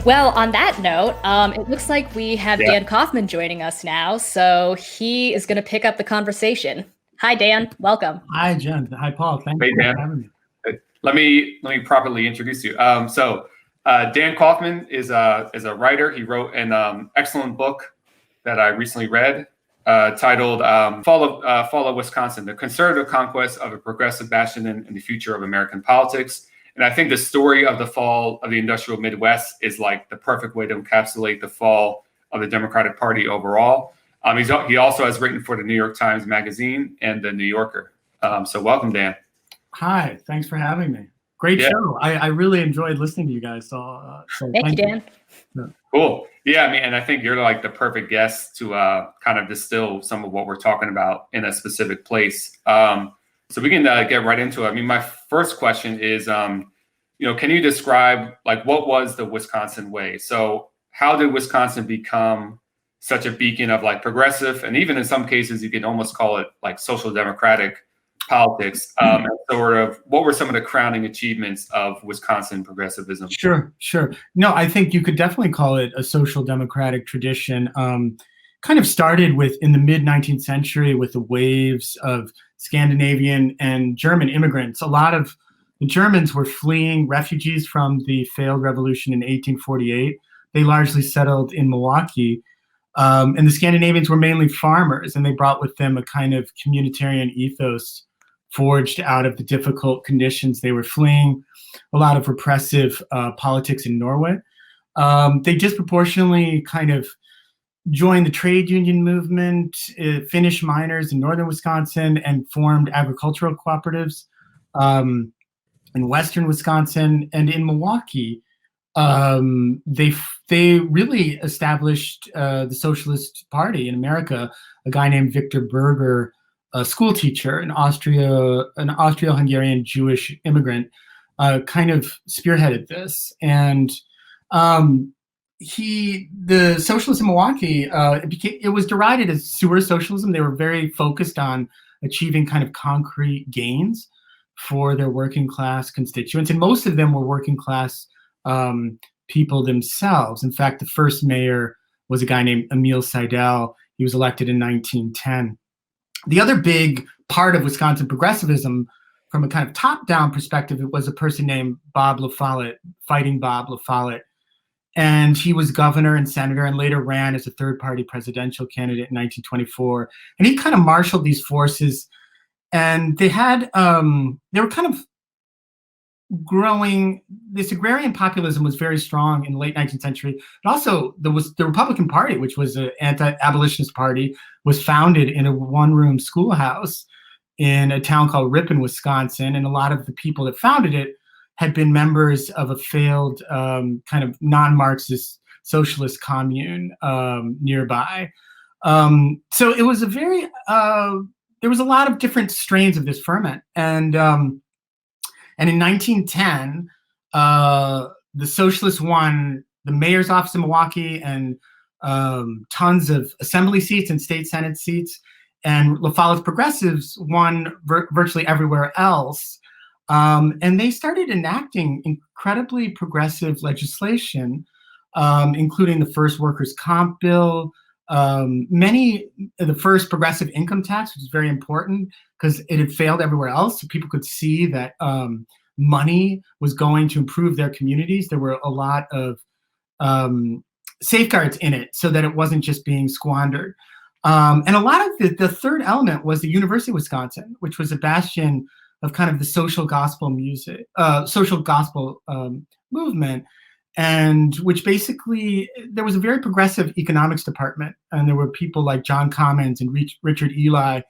Well, on that note, it looks like we have Yeah. Dan Kaufman joining us now, so he is going to pick up the conversation. Hi, Dan. Welcome. Hi, Jen. Hi, Paul. Thank Hey, you Dan. for having me. Let me properly introduce you. Dan Kaufman is a writer. He wrote an excellent book that I recently read, titled "Fall of Wisconsin: The Conservative Conquest of a Progressive Bastion in the Future of American Politics." And I think the story of the fall of the industrial Midwest is like the perfect way to encapsulate the fall of the Democratic Party overall. He also has written for the New York Times Magazine and the New Yorker. So welcome, Dan. Hi, thanks for having me. Great show. I really enjoyed listening to you guys. So Thank you, Dan. Cool. Yeah, I mean, and I think you're like the perfect guest to kind of distill some of what we're talking about in a specific place. So we can get right into it. I mean, my first question is, can you describe like what was the Wisconsin way? So how did Wisconsin become such a beacon of like progressive, and even in some cases you could almost call it like social democratic politics? And sort of what were some of the crowning achievements of Wisconsin progressivism? Sure. No, I think you could definitely call it a social democratic tradition. Kind of started in the mid 19th century with the waves of Scandinavian and German immigrants. A lot of the Germans were fleeing, refugees from the failed revolution in 1848. They largely settled in Milwaukee. And the Scandinavians were mainly farmers, and they brought with them a kind of communitarian ethos forged out of the difficult conditions they were fleeing, a lot of repressive politics in Norway. They disproportionately kind of joined the trade union movement, Finnish miners in northern Wisconsin, and formed agricultural cooperatives in western Wisconsin. And in Milwaukee, they really established the Socialist Party in America. A guy named Victor Berger, a school teacher, an Austro-Hungarian Jewish immigrant, kind of spearheaded this. And the socialists in Milwaukee, it was derided as sewer socialism. They were very focused on achieving kind of concrete gains for their working class constituents, and most of them were working class people themselves. In fact, the first mayor was a guy named Emil Seidel. He was elected in 1910. The other big part of Wisconsin progressivism, from a kind of top-down perspective, it was a person named Bob La Follette, Fighting Bob La Follette. And he was governor and senator and later ran as a third-party presidential candidate in 1924. And he kind of marshaled these forces. And they were kind of growing. This agrarian populism was very strong in the late 19th century. But also, there was the Republican Party, which was an anti-abolitionist party, was founded in a one-room schoolhouse in a town called Ripon, Wisconsin. And a lot of the people that founded it had been members of a failed kind of non-Marxist socialist commune nearby. So it was there was a lot of different strains of this ferment. And in 1910, the socialists won the mayor's office in Milwaukee and tons of assembly seats and state senate seats. And La Follette's progressives won virtually everywhere else. And they started enacting incredibly progressive legislation, including the first workers' comp bill, the first progressive income tax, which is very important because it had failed everywhere else. So people could see that money was going to improve their communities. There were a lot of safeguards in it so that it wasn't just being squandered. And a lot of the third element was the University of Wisconsin, which was a bastion of kind of the social gospel movement, and which basically there was a very progressive economics department, and there were people like John Commons and Richard Ely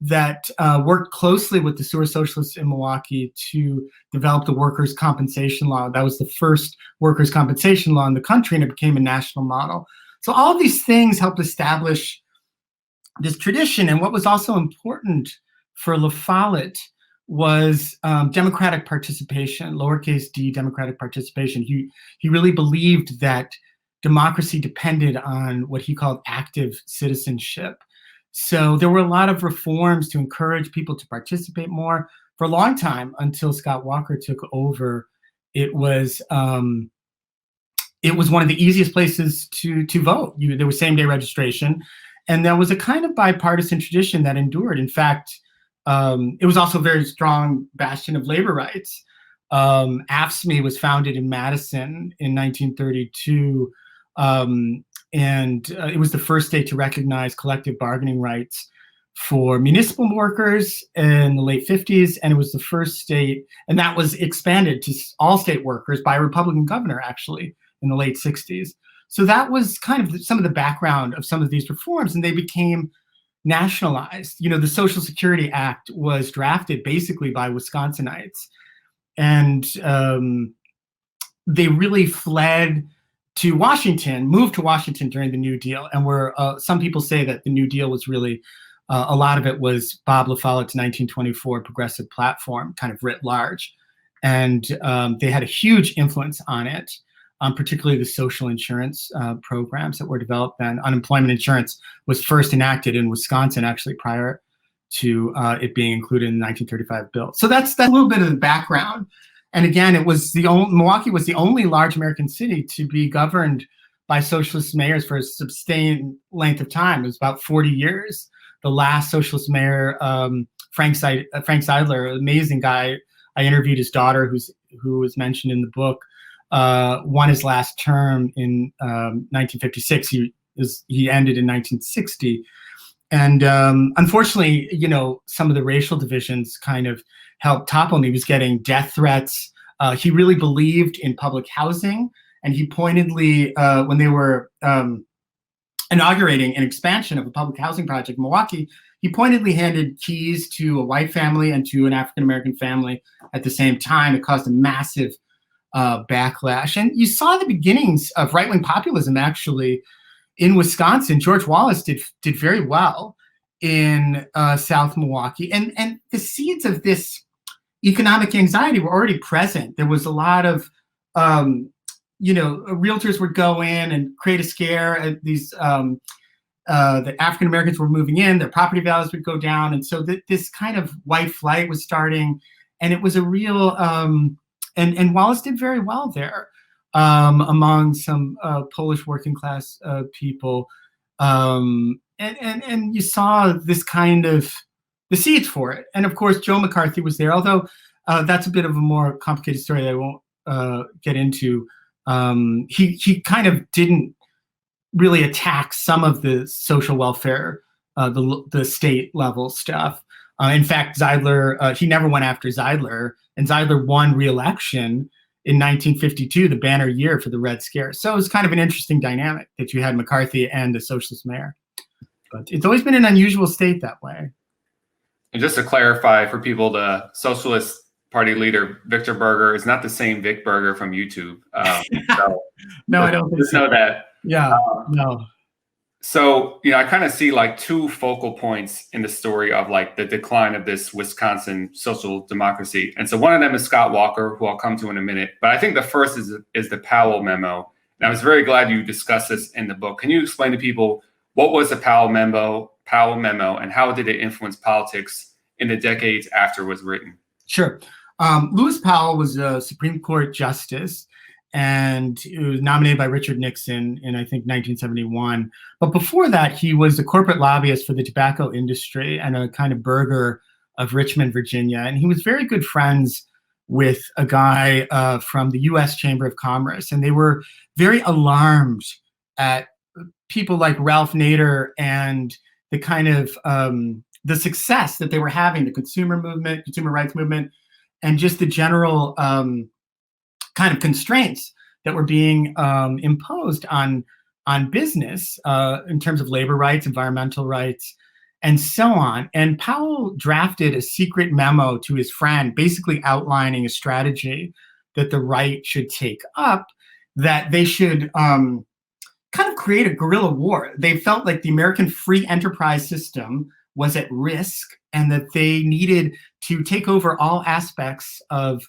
that worked closely with the sewer socialists in Milwaukee to develop the workers' compensation law. That was the first workers' compensation law in the country, and it became a national model. So all of these things helped establish this tradition. And what was also important for La Follette was democratic participation, lowercase d, democratic participation. He really believed that democracy depended on what he called active citizenship. So there were a lot of reforms to encourage people to participate more. For a long time, until Scott Walker took over, it was it was one of the easiest places to vote. There was same-day registration, and there was a kind of bipartisan tradition that endured. In fact, it was also a very strong bastion of labor rights. AFSCME was founded in Madison in 1932, and it was the first state to recognize collective bargaining rights for municipal workers in the late 50s, and it was the first state, and that was expanded to all state workers by a Republican governor, actually, in the late 60s. So that was kind of some of the background of some of these reforms, and they became nationalized. The Social Security Act was drafted basically by Wisconsinites, and they really fled to Washington, moved to Washington during the New Deal, and some people say that the New Deal was really a lot of it was Bob La Follett's 1924 progressive platform, kind of writ large, and they had a huge influence on it. Particularly the social insurance programs that were developed then. Unemployment insurance was first enacted in Wisconsin, actually, prior to it being included in the 1935 bill. So that's a little bit of the background. And again, Milwaukee was the only large American city to be governed by socialist mayors for a sustained length of time. It was about 40 years. The last socialist mayor, Frank Seidler, an amazing guy. I interviewed his daughter, who was mentioned in the book. Won his last term in 1956. He ended in 1960, and unfortunately, some of the racial divisions kind of helped topple him. He was getting death threats. He really believed in public housing, and he pointedly, when they were inaugurating an expansion of a public housing project in Milwaukee, he pointedly handed keys to a white family and to an African American family at the same time. It caused a massive backlash. And you saw the beginnings of right-wing populism actually in Wisconsin. George Wallace did very well in South Milwaukee. And the seeds of this economic anxiety were already present. There was a lot of, realtors would go in and create a scare. The African Americans were moving in, their property values would go down. And so this kind of white flight was starting. And it was a real... And Wallace did very well there among some Polish working class people. And you saw this kind of the seeds for it. And of course, Joe McCarthy was there, although that's a bit of a more complicated story that I won't get into. He kind of didn't really attack some of the social welfare, the state level stuff. In fact, Zeidler, he never went after Zeidler, and Zeidler won re-election in 1952, the banner year for the Red Scare. So it was kind of an interesting dynamic that you had McCarthy and a socialist mayor. But it's always been an unusual state that way. And just to clarify for people, the Socialist Party leader, Victor Berger, is not the same Vic Berger from YouTube. No, I don't think just so. know that. Yeah, no. So, I kind of see like two focal points in the story of like the decline of this Wisconsin social democracy. And so one of them is Scott Walker, who I'll come to in a minute. But I think the first is the Powell Memo. And I was very glad you discussed this in the book. Can you explain to people what was the Powell Memo, and how did it influence politics in the decades after it was written? Sure. Lewis Powell was a Supreme Court justice, and he was nominated by Richard Nixon in, I think, 1971. But before that, he was a corporate lobbyist for the tobacco industry and a kind of burgher of Richmond, Virginia. And he was very good friends with a guy from the U.S. Chamber of Commerce. And they were very alarmed at people like Ralph Nader and the kind of the success that they were having, the consumer rights movement, and just the general kind of constraints that were being imposed on business in terms of labor rights, environmental rights, and so on. And Powell drafted a secret memo to his friend, basically outlining a strategy that the right should take up, that they should kind of create a guerrilla war. They felt like the American free enterprise system was at risk and that they needed to take over all aspects of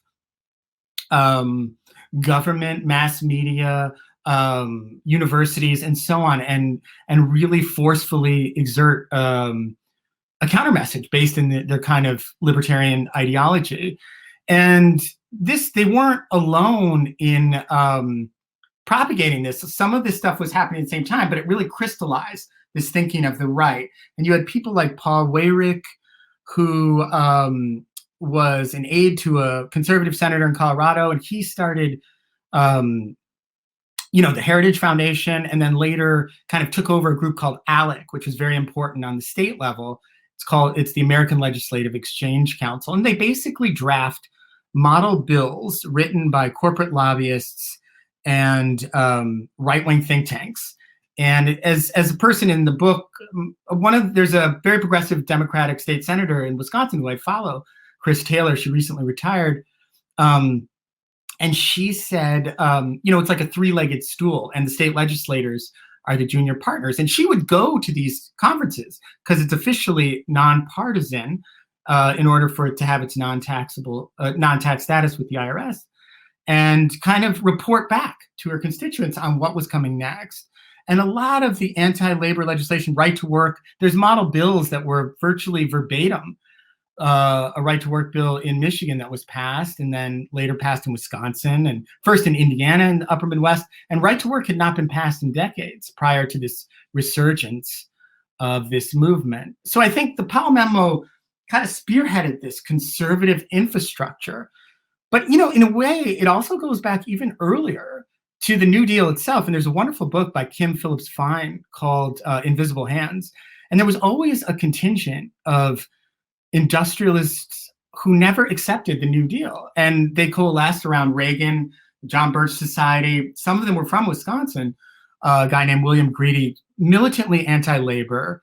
government, mass media, universities, and so on, and really forcefully exert a counter message based in their kind of libertarian ideology. And they weren't alone in propagating this. So some of this stuff was happening at the same time, but it really crystallized this thinking of the right. And you had people like Paul Weyrich, who was an aide to a conservative senator in Colorado, and he started the Heritage Foundation, and then later kind of took over a group called ALEC, which was very important on the state level. It's the American Legislative Exchange Council. And they basically draft model bills written by corporate lobbyists and right-wing think tanks. And as a person in the book, there's a very progressive Democratic state senator in Wisconsin who I follow, Chris Taylor. She recently retired. And she said, it's like a three-legged stool, and the state legislators are the junior partners. And she would go to these conferences because it's officially nonpartisan in order for it to have its non-tax status with the IRS, and kind of report back to her constituents on what was coming next. And a lot of the anti-labor legislation, right to work, there's model bills that were virtually verbatim. A right to work bill in Michigan that was passed and then later passed in Wisconsin and first in Indiana in the upper Midwest. And right to work had not been passed in decades prior to this resurgence of this movement. So I think the Powell Memo kind of spearheaded this conservative infrastructure. But, in a way, it also goes back even earlier to the New Deal itself. And there's a wonderful book by Kim Phillips Fine called Invisible Hands. And there was always a contingent of industrialists who never accepted the New Deal. And they coalesced around Reagan, John Birch Society. Some of them were from Wisconsin, a guy named William Greedy, militantly anti-labor.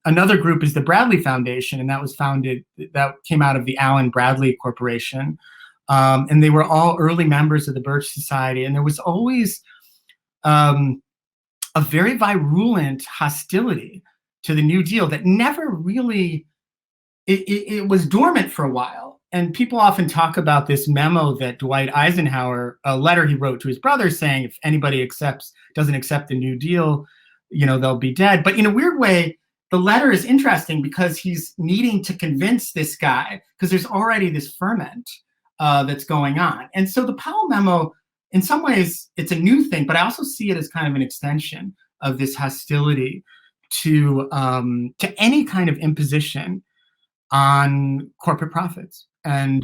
Another group is the Bradley Foundation, and that came out of the Allen Bradley Corporation. And they were all early members of the Birch Society. And there was always a very virulent hostility to the New Deal that never really, it was dormant for a while. And people often talk about this memo that Dwight Eisenhower, a letter he wrote to his brother saying, if anybody doesn't accept the New Deal, they'll be dead. But in a weird way, the letter is interesting because he's needing to convince this guy because there's already this ferment that's going on. And so the Powell Memo, in some ways, it's a new thing, but I also see it as kind of an extension of this hostility to any kind of imposition on corporate profits. And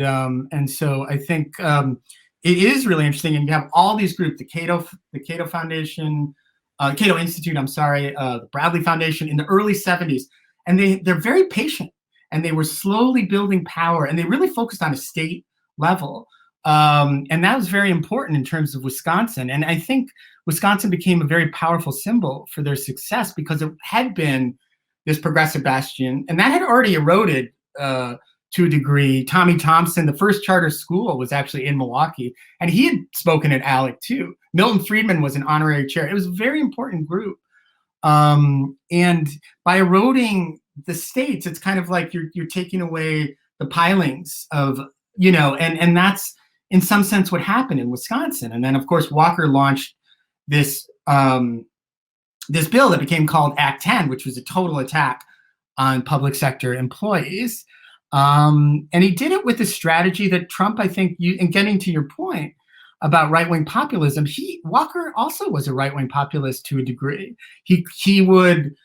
so I think it is really interesting. And you have all these groups, the Cato Foundation, Cato Institute, the Bradley Foundation in the early 70s. And they're very patient, and they were slowly building power, and they really focused on a state level. And that was very important in terms of Wisconsin. And I think Wisconsin became a very powerful symbol for their success because it had been this progressive bastion, and that had already eroded to a degree. Tommy Thompson, the first charter school, was actually in Milwaukee, and he had spoken at ALEC too. Milton Friedman was an honorary chair. It was a very important group. And by eroding the states, it's kind of like you're taking away the pilings of, and that's in some sense what happened in Wisconsin. And then of course Walker launched this bill that became called Act 10, which was a total attack on public sector employees. And he did it with a strategy that Trump, I think, and getting to your point about right-wing populism, Walker also was a right-wing populist to a degree. He would,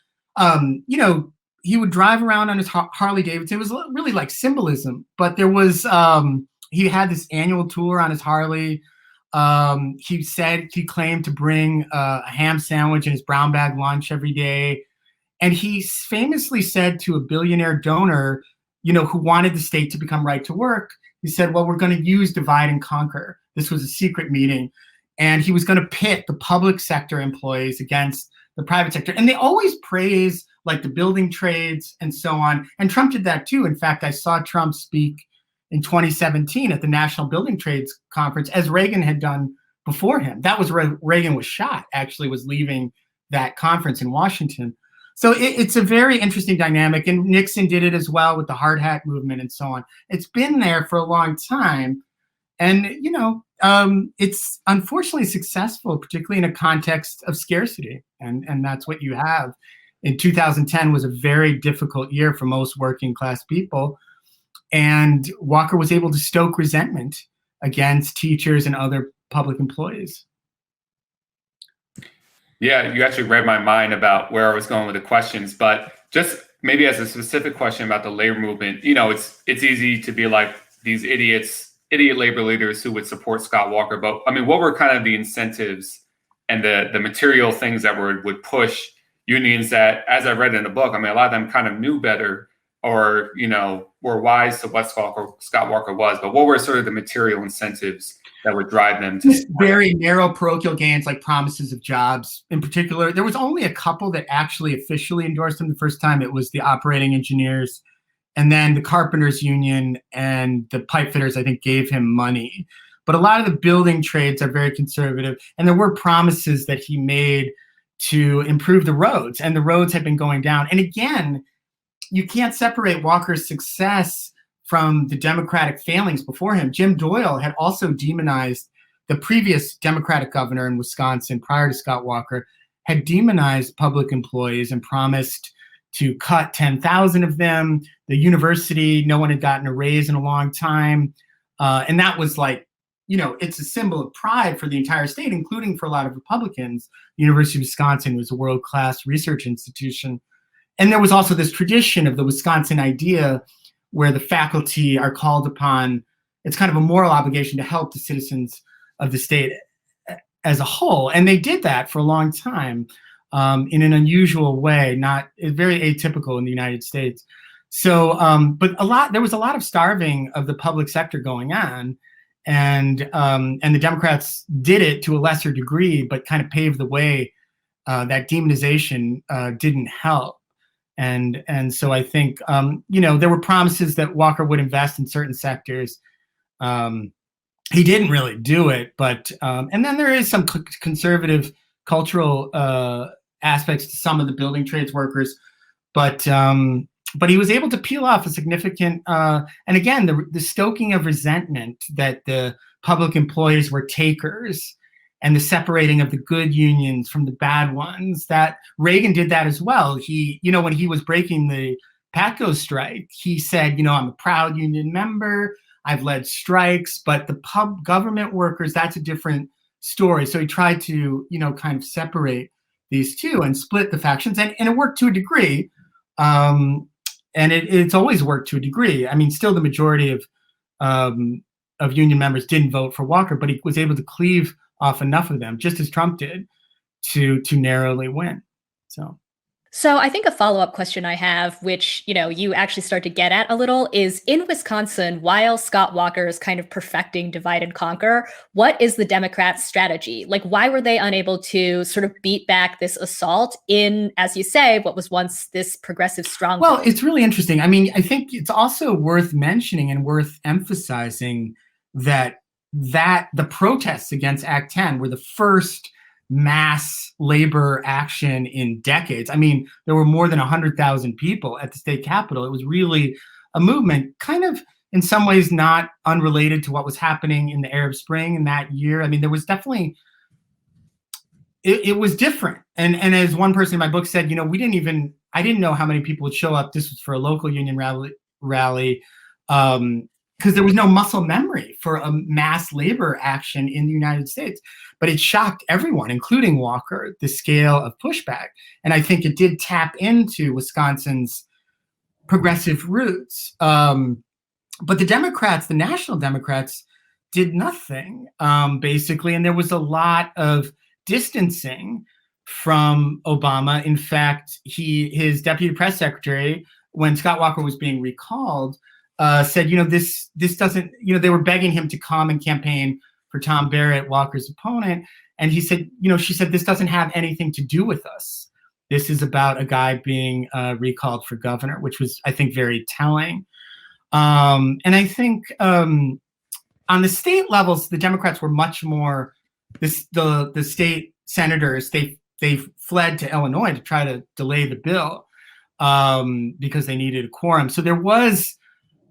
he would drive around on his Harley Davidson. It was really like symbolism, but there was, he had this annual tour on his Harley. He claimed to bring a ham sandwich in his brown bag lunch every day. And he famously said to a billionaire donor, who wanted the state to become right to work, he said, well, we're going to use divide and conquer. This was a secret meeting. And he was going to pit the public sector employees against the private sector. And they always praise like the building trades and so on. And Trump did that too. In fact, I saw Trump speak in 2017 at the National Building Trades Conference, as Reagan had done before him. That was where Reagan was shot, actually was leaving that conference in Washington. So it's a very interesting dynamic. And Nixon did it as well with the hard hat movement and so on. It's been there for a long time. And, it's unfortunately successful, particularly in a context of scarcity. And that's what you have. In 2010 was a very difficult year for most working class people. And Walker was able to stoke resentment against teachers and other public employees. Yeah, you actually read my mind about where I was going with the questions, but just maybe as a specific question about the labor movement, it's easy to be like these idiot labor leaders who would support Scott Walker. But I mean, what were kind of the incentives and the material things that would push unions that, as I read in the book, I mean, a lot of them kind of knew better or, were wise to what Scott Walker was. But what were sort of the material incentives that would drive them to very narrow parochial gains, like promises of jobs in particular? There was only a couple that actually officially endorsed him the first time. It was the operating engineers, and then the carpenters union and the pipe fitters, I think, gave him money. But a lot of the building trades are very conservative, and there were promises that he made to improve the roads, and the roads had been going down. And again, you can't separate Walker's success from the Democratic failings before him. Jim Doyle had also demonized the previous Democratic governor in Wisconsin prior to Scott Walker, had demonized public employees and promised to cut 10,000 of them. The university, no one had gotten a raise in a long time. And that was like, it's a symbol of pride for the entire state, including for a lot of Republicans. The University of Wisconsin was a world-class research institution. And there was also this tradition of the Wisconsin idea where the faculty are called upon. It's kind of a moral obligation to help the citizens of the state as a whole. And they did that for a long time in an unusual way, not very atypical in the United States. So, but there was a lot of starving of the public sector going on. And the Democrats did it to a lesser degree, but kind of paved the way. That demonization didn't help. And so I think, there were promises that Walker would invest in certain sectors. He didn't really do it, but and then there is some conservative cultural aspects to some of the building trades workers, but he was able to peel off a significant, and again, the stoking of resentment that the public employees were takers, and the separating of the good unions from the bad ones. That Reagan did that as well. He, when he was breaking the Patco strike, he said, I'm a proud union member. I've led strikes, but the government workers, that's a different story. So he tried to, kind of separate these two and split the factions. And it worked to a degree. And it's always worked to a degree. I mean, still the majority of union members didn't vote for Walker, but he was able to cleave off enough of them, just as Trump did, to narrowly win. So I think a follow-up question I have, which, you actually start to get at a little, is in Wisconsin, while Scott Walker is kind of perfecting divide and conquer, what is the Democrats' strategy? Like, why were they unable to sort of beat back this assault in, as you say, what was once this progressive stronghold? Well, it's really interesting. I mean, I think it's also worth mentioning and worth emphasizing that the protests against Act 10 were the first mass labor action in decades. I mean, there were more than 100,000 people at the state capitol. It was really a movement, kind of in some ways not unrelated to what was happening in the Arab Spring in that year. I mean, there was definitely, it was different. And as one person in my book said, I didn't know how many people would show up. This was for a local union rally. Because there was no muscle memory for a mass labor action in the United States. But it shocked everyone, including Walker, the scale of pushback. And I think it did tap into Wisconsin's progressive roots. But the Democrats, the national Democrats, did nothing, basically. And there was a lot of distancing from Obama. In fact, his deputy press secretary, when Scott Walker was being recalled, said, this doesn't, they were begging him to come and campaign for Tom Barrett, Walker's opponent. And he said, she said, this doesn't have anything to do with us. This is about a guy being recalled for governor, which was, I think, very telling. And I think on the state levels, the Democrats were much more, the state senators, they fled to Illinois to try to delay the bill because they needed a quorum. So there was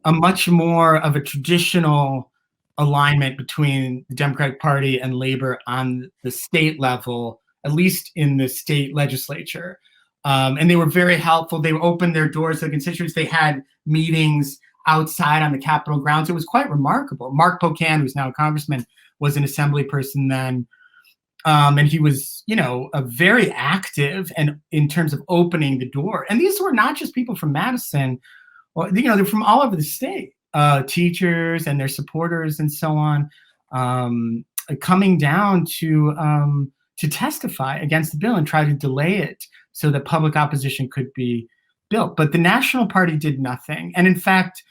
a much more of a traditional alignment between the Democratic Party and labor on the state level, at least in the state legislature. And they were very helpful. They opened their doors to the constituents. They had meetings outside on the Capitol grounds. It was quite remarkable. Mark Pocan, who's now a congressman, was an assembly person then. And he was, a very active and in terms of opening the door. And these were not just people from Madison, or, they're from all over the state, teachers and their supporters and so on, coming down to testify against the bill and try to delay it so that public opposition could be built. But the National Party did nothing. And in fact,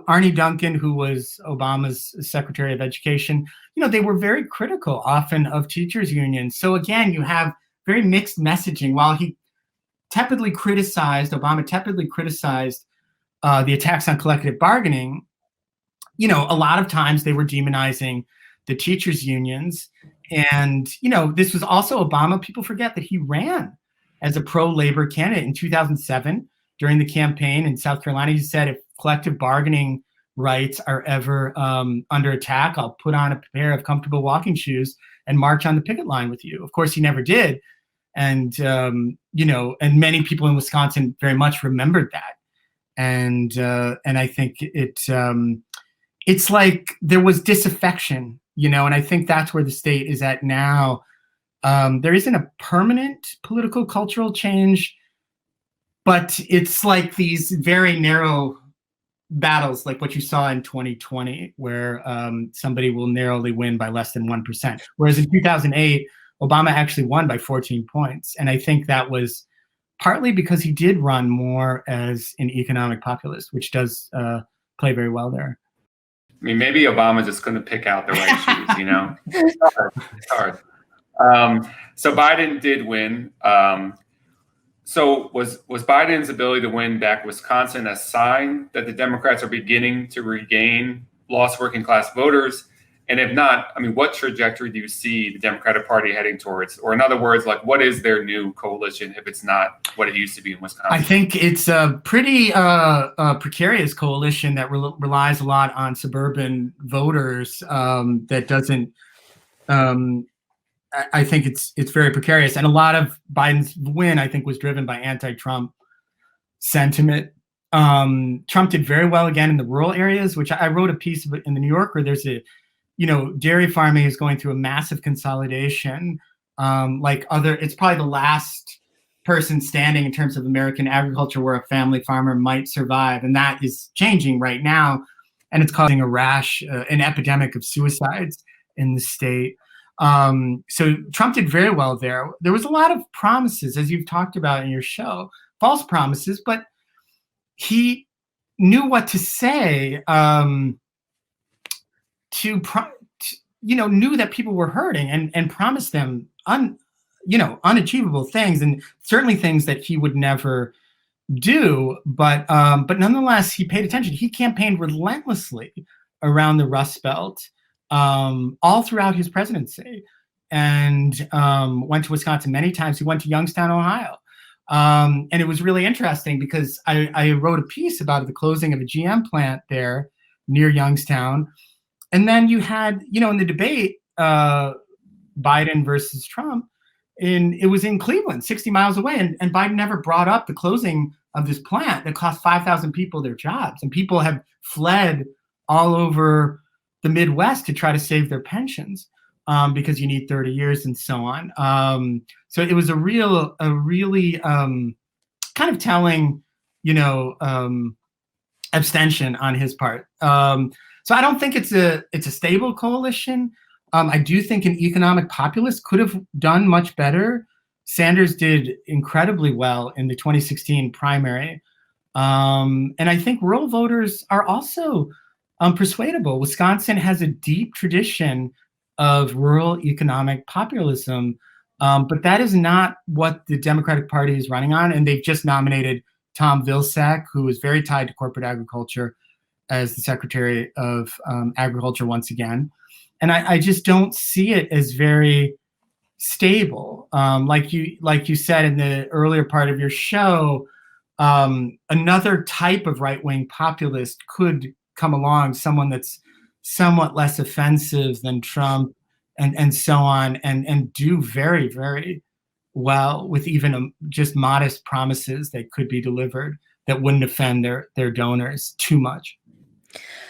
Arne Duncan, who was Obama's Secretary of Education, they were very critical often of teachers' unions. So again, you have very mixed messaging. While Obama tepidly criticized the attacks on collective bargaining, a lot of times they were demonizing the teachers' unions. And, this was also Obama. People forget that he ran as a pro-labor candidate in 2007 during the campaign in South Carolina. He said, if collective bargaining rights are ever under attack, I'll put on a pair of comfortable walking shoes and march on the picket line with you. Of course, he never did. And, and many people in Wisconsin very much remembered that. And I think it's like there was disaffection, and I think that's where the state is at now. There isn't a permanent political cultural change, but it's like these very narrow battles, like what you saw in 2020, where somebody will narrowly win by less than 1%. Whereas in 2008, Obama actually won by 14 points. And I think that was partly because he did run more as an economic populist, which does play very well there. I mean, maybe Obama's just going to pick out the right shoes, It's hard. So Biden did win. So was Biden's ability to win back Wisconsin a sign that the Democrats are beginning to regain lost working class voters? And if not, I mean, what trajectory do you see the Democratic Party heading towards? Or in other words, like, what is their new coalition if it's not what it used to be in Wisconsin? I think it's a pretty precarious coalition that relies a lot on suburban voters. That doesn't. I think it's very precarious, and a lot of Biden's win, I think, was driven by anti-Trump sentiment. Trump did very well again in the rural areas, which I wrote a piece in the New Yorker. There's dairy farming is going through a massive consolidation. It's probably the last person standing in terms of American agriculture where a family farmer might survive, and that is changing right now, and it's causing an epidemic of suicides in the state. So Trump did very well there. There was a lot of promises, as you've talked about in your show, false promises, but he knew what to say, knew that people were hurting and promised them unachievable things, and certainly things that he would never do. But nonetheless, he paid attention. He campaigned relentlessly around the Rust Belt, all throughout his presidency, and went to Wisconsin many times. He went to Youngstown, Ohio. And it was really interesting because I wrote a piece about the closing of a GM plant there near Youngstown. And then you had, in the debate, Biden versus Trump, it was in Cleveland, 60 miles away. And Biden never brought up the closing of this plant that cost 5,000 people their jobs. And people have fled all over the Midwest to try to save their pensions because you need 30 years and so on. So it was a really kind of telling, abstention on his part. So I don't think it's a stable coalition. I do think an economic populist could have done much better. Sanders did incredibly well in the 2016 primary. And I think rural voters are also persuadable. Wisconsin has a deep tradition of rural economic populism, but that is not what the Democratic Party is running on. And they've just nominated Tom Vilsack, who is very tied to corporate agriculture, as the Secretary of Agriculture once again. And I just don't see it as very stable. Like you said in the earlier part of your show, another type of right-wing populist could come along, someone that's somewhat less offensive than Trump and so on, and do very, very well with even just modest promises that could be delivered that wouldn't offend their donors too much.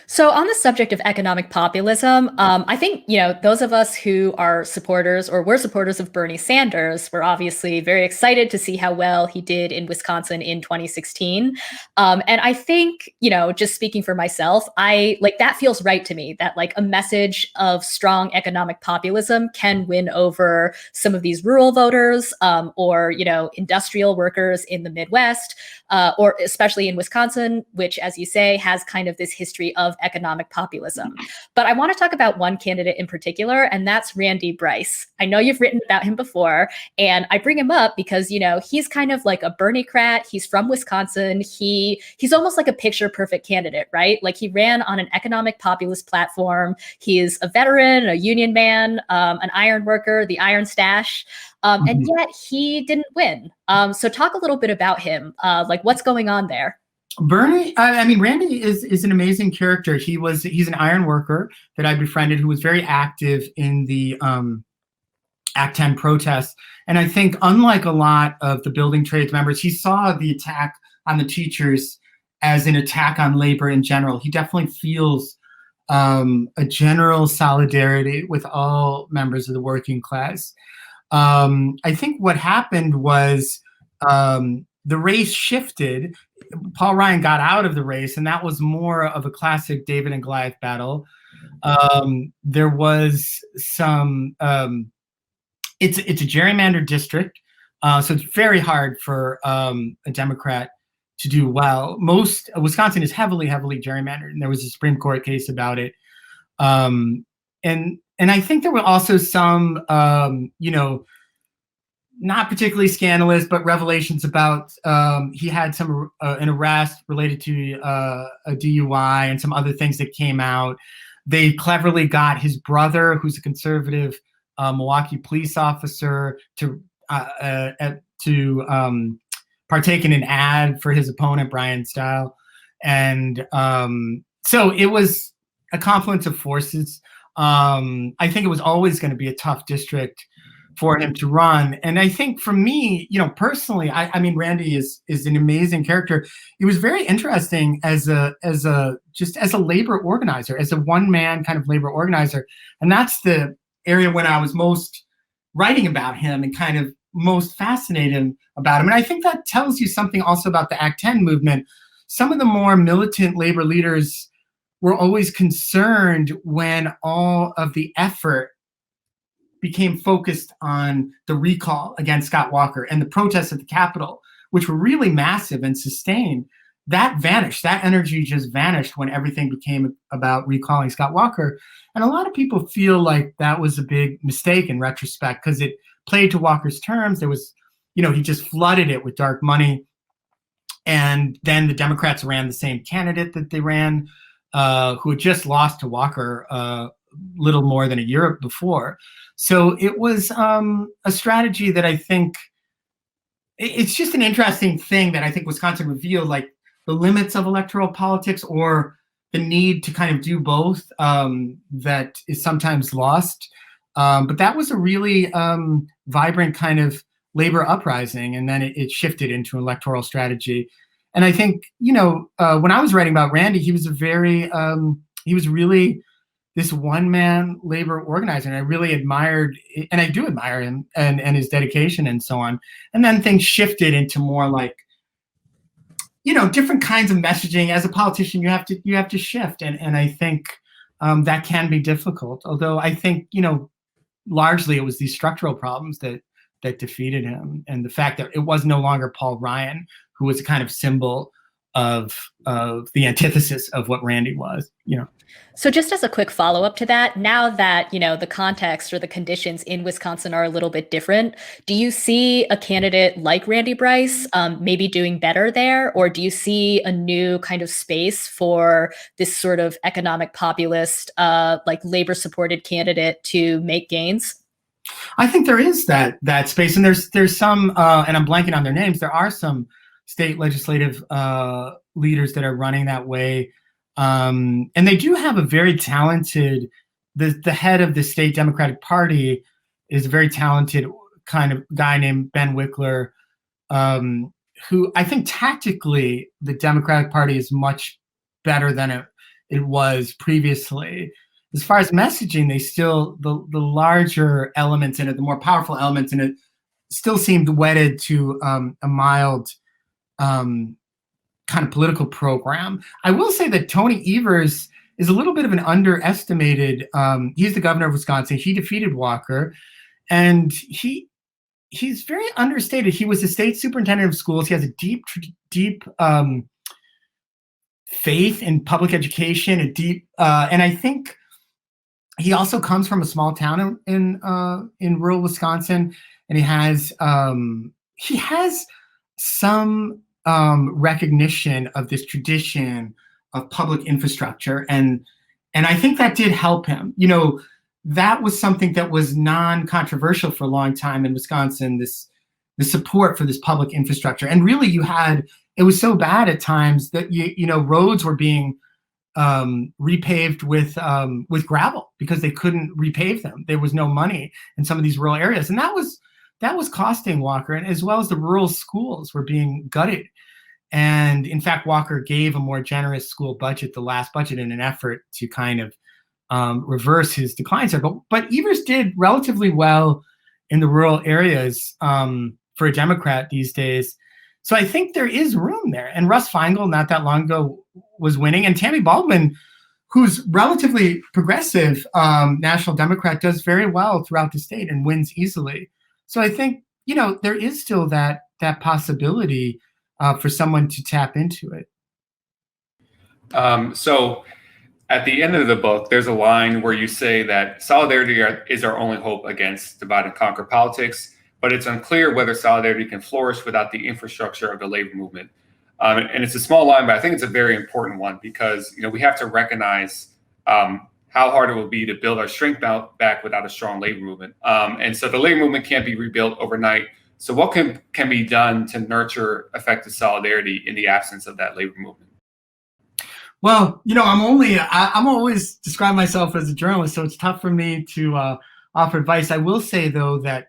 So, on the subject of economic populism, I think, those of us who are supporters or were supporters of Bernie Sanders were obviously very excited to see how well he did in Wisconsin in 2016. And I think, just speaking for myself, I like that feels right to me that like a message of strong economic populism can win over some of these rural voters or, industrial workers in the Midwest. Or especially in Wisconsin, which, as you say, has kind of this history of economic populism. But I want to talk about one candidate in particular, and that's Randy Bryce. I know you've written about him before, and I bring him up because, he's kind of like a Bernie-crat. He's from Wisconsin. He's almost like a picture-perfect candidate, right? Like he ran on an economic populist platform. He is a veteran, a union man, an iron worker, the Iron Stash. And yet he didn't win. So talk a little bit about him, like what's going on there. Randy is an amazing character. He's an iron worker that I befriended who was very active in the Act 10 protests. And I think unlike a lot of the building trades members, he saw the attack on the teachers as an attack on labor in general. He definitely feels a general solidarity with all members of the working class. I think what happened was the race shifted. Paul Ryan got out of the race, and that was more of a classic David and Goliath battle. There was some. It's a gerrymandered district, so it's very hard for a Democrat to do well. Wisconsin is heavily gerrymandered, and there was a Supreme Court case about it. And I think there were also some, not particularly scandalous, but revelations about he had an arrest related to a DUI and some other things that came out. They cleverly got his brother, who's a conservative Milwaukee police officer, to partake in an ad for his opponent, Brian Stile. And so it was a confluence of forces. I think it was always going to be a tough district for him to run. And I think for me, personally, I mean, Randy is an amazing character. It was very interesting as a labor organizer, as a one-man kind of labor organizer. And that's the area when I was most writing about him and kind of most fascinated about him. And I think that tells you something also about the Act 10 movement. Some of the more militant labor leaders were always concerned when all of the effort became focused on the recall against Scott Walker and the protests at the Capitol, which were really massive and sustained. That vanished. That energy just vanished when everything became about recalling Scott Walker. And a lot of people feel like that was a big mistake in retrospect because it played to Walker's terms. There was, he just flooded it with dark money. And then the Democrats ran the same candidate that they ran, who had just lost to Walker little more than a year before. So it was a strategy that I think it's just an interesting thing that I think Wisconsin revealed, like the limits of electoral politics or the need to kind of do both that is sometimes lost. But that was a really vibrant kind of labor uprising. And then it shifted into electoral strategy. And I think, when I was writing about Randy, he was he was really this one-man labor organizer. And I really admired, and I do admire him and his dedication and so on. And then things shifted into more like, different kinds of messaging. As a politician, you have to shift. And I think that can be difficult. Although I think, largely it was these structural problems that defeated him. And the fact that it was no longer Paul Ryan, who was a kind of symbol of the antithesis of what Randy was, So just as a quick follow-up to that, now that, the context or the conditions in Wisconsin are a little bit different, do you see a candidate like Randy Bryce maybe doing better there? Or do you see a new kind of space for this sort of economic populist, like labor-supported candidate to make gains? I think there is that space. And there's some, and I'm blanking on their names, there are some state legislative leaders that are running that way. And they do have a very talented, the head of the state Democratic Party is a very talented kind of guy named Ben Wickler, who I think tactically the Democratic Party is much better than it was previously. As far as messaging, they still, the larger elements in it, the more powerful elements in it, still seemed wedded to a mild kind of political program. I will say that Tony Evers is a little bit of an underestimated. He's the governor of Wisconsin. He defeated Walker, and he's very understated. He was the state superintendent of schools. He has a deep faith in public education, and I think he also comes from a small town in rural Wisconsin, and he has some recognition of this tradition of public infrastructure, and I think that did help him. That was something that was non-controversial for a long time in Wisconsin, the support for this public infrastructure. And really it was so bad at times that roads were being repaved with gravel because they couldn't repave them. There was no money in some of these rural areas, and that was costing Walker, and as well as the rural schools were being gutted. And in fact, Walker gave a more generous school budget, the last budget, in an effort to kind of reverse his decline cycle. But Evers did relatively well in the rural areas for a Democrat these days. So I think there is room there. And Russ Feingold, not that long ago, was winning. And Tammy Baldwin, who's relatively progressive national Democrat, does very well throughout the state and wins easily. So I think, there is still that possibility for someone to tap into it. So at the end of the book, there's a line where you say that solidarity is our only hope against divide and conquer politics, but it's unclear whether solidarity can flourish without the infrastructure of the labor movement. And it's a small line, but I think it's a very important one because we have to recognize how hard it will be to build our strength back without a strong labor movement. And so the labor movement can't be rebuilt overnight. So what can be done to nurture effective solidarity in the absence of that labor movement? Well, I'm always describe myself as a journalist, so it's tough for me to offer advice. I will say, though, that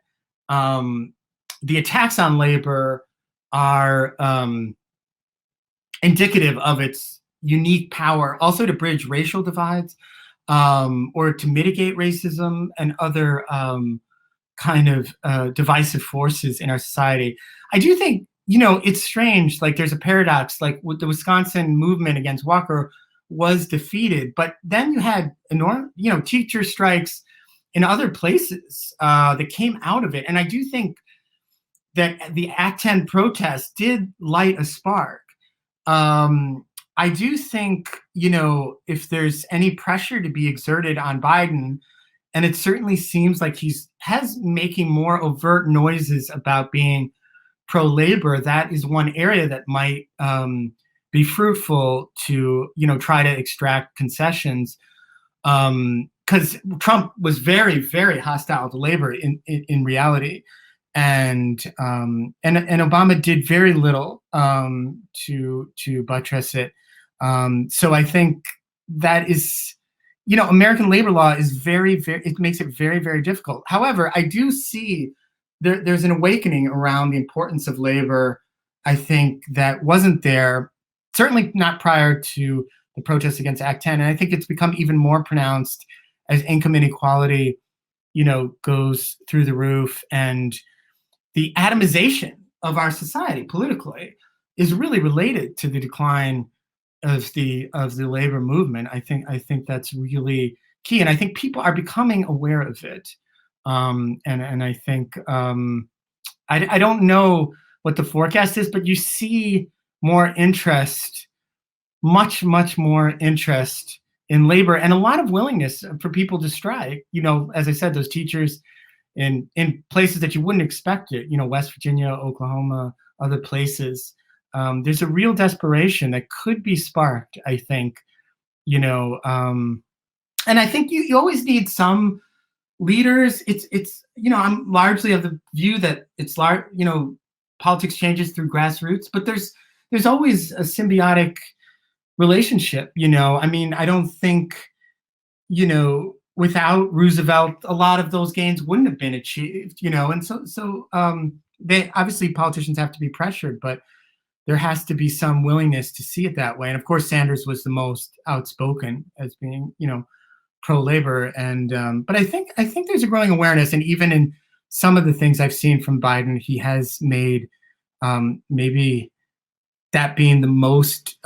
the attacks on labor are indicative of its unique power, also to bridge racial divides or to mitigate racism and other kind of divisive forces in our society. I do think, it's strange. Like there's a paradox, like with the Wisconsin movement against Walker was defeated, but then you had enormous, teacher strikes in other places that came out of it. And I do think that the Act 10 protests did light a spark. I do think, if there's any pressure to be exerted on Biden, and it certainly seems like has making more overt noises about being pro-labor, that is one area that might be fruitful to, try to extract concessions. Because Trump was very, very hostile to labor in reality. And Obama did very little to buttress it. So I think that is, American labor law is very, very, it makes it very, very difficult. However, I do see there's an awakening around the importance of labor, I think, that wasn't there, certainly not prior to the protests against Act 10. And I think it's become even more pronounced as income inequality, goes through the roof, and the atomization of our society politically is really related to the decline of the labor movement. I think that's really key, and I think people are becoming aware of it. And I think I don't know what the forecast is, but you see more interest, much more interest in labor, and a lot of willingness for people to strike. As I said, those teachers in places that you wouldn't expect it, West Virginia, Oklahoma, other places. There's a real desperation that could be sparked, I think, and I think you always need some leaders. It's I'm largely of the view that it's politics changes through grassroots, but there's always a symbiotic relationship. I don't think, without Roosevelt, a lot of those gains wouldn't have been achieved, and so they obviously politicians have to be pressured, but there has to be some willingness to see it that way. And of course, Sanders was the most outspoken as being, pro-labor. And but I think there's a growing awareness, and even in some of the things I've seen from Biden, he has made maybe that being the most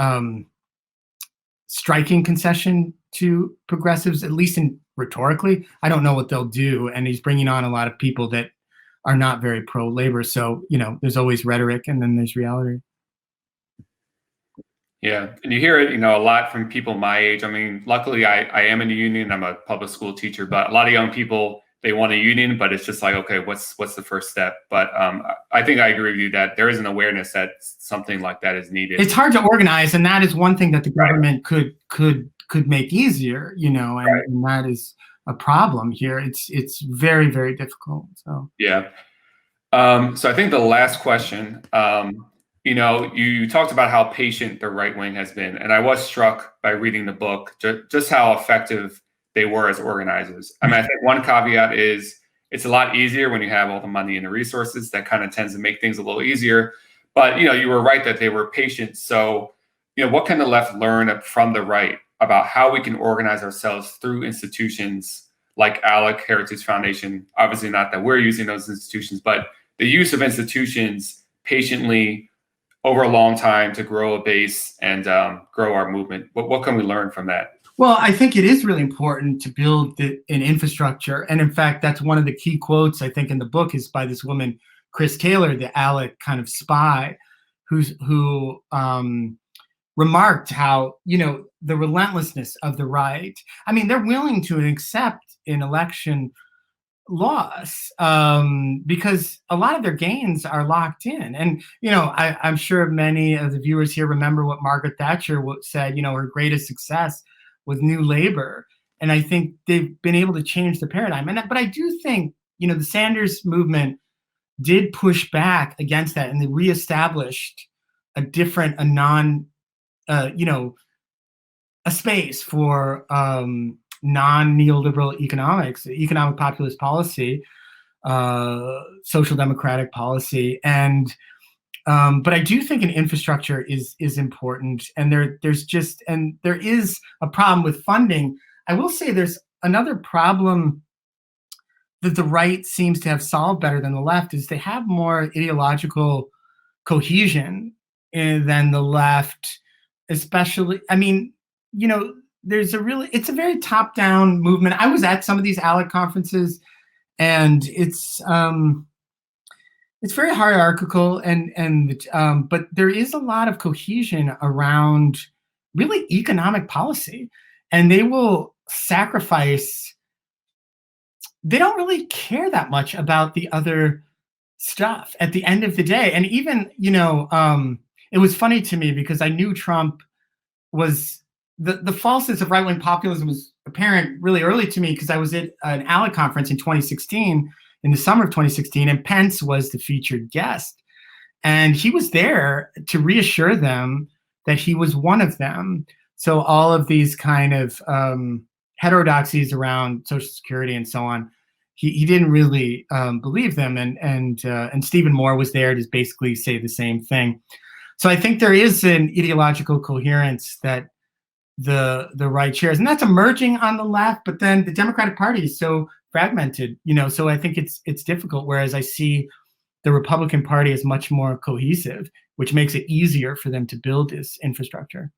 striking concession to progressives, at least in rhetorically. I don't know what they'll do, and he's bringing on a lot of people that are not very pro-labor. So there's always rhetoric, and then there's reality. Yeah, and you hear it, a lot from people my age. I mean, luckily, I am in a union. I'm a public school teacher, but a lot of young people, they want a union, but it's just like, okay, what's the first step? But I think I agree with you that there is an awareness that something like that is needed. It's hard to organize, and that is one thing that the government could make easier, and that is a problem here. It's very, very difficult. So yeah. So I think the last question. You talked about how patient the right wing has been, and I was struck by reading the book just how effective they were as organizers. I mean, I think one caveat is it's a lot easier when you have all the money and the resources. That kind of tends to make things a little easier. But you were right that they were patient. So what can the left learn from the right about how we can organize ourselves through institutions like ALEC, Heritage Foundation? Obviously, not that we're using those institutions, but the use of institutions patiently over a long time to grow a base and grow our movement. What can we learn from that? Well, I think it is really important to build an infrastructure. And in fact, that's one of the key quotes, I think, in the book is by this woman, Chris Taylor, the ALEC kind of spy, who remarked how, the relentlessness of the right. I mean, they're willing to accept an election loss because a lot of their gains are locked in. And, I'm sure many of the viewers here remember what Margaret Thatcher said, her greatest success with New Labor. And I think they've been able to change the paradigm. But I do think, the Sanders movement did push back against that, and they reestablished a space for non-neoliberal economic populist policy, social democratic policy, and but I do think an infrastructure is important, and there is a problem with funding. I will say there's another problem that the right seems to have solved better than the left is they have more ideological cohesion than the left, especially. I mean, it's a very top-down movement. I was at some of these ALEC conferences, and it's very hierarchical, but there is a lot of cohesion around really economic policy, and they will sacrifice. They don't really care that much about the other stuff at the end of the day. And even, it was funny to me because I knew Trump was. The falseness of right-wing populism was apparent really early to me because I was at an ALEC conference in 2016, in the summer of 2016, and Pence was the featured guest. And he was there to reassure them that he was one of them. So all of these kind of heterodoxies around Social Security and so on, he didn't really believe them. And Stephen Moore was there to basically say the same thing. So I think there is an ideological coherence that the right shares, and that's emerging on the left. But then the Democratic Party is so fragmented, so I think it's difficult. Whereas I see the Republican Party is much more cohesive, which makes it easier for them to build this infrastructure.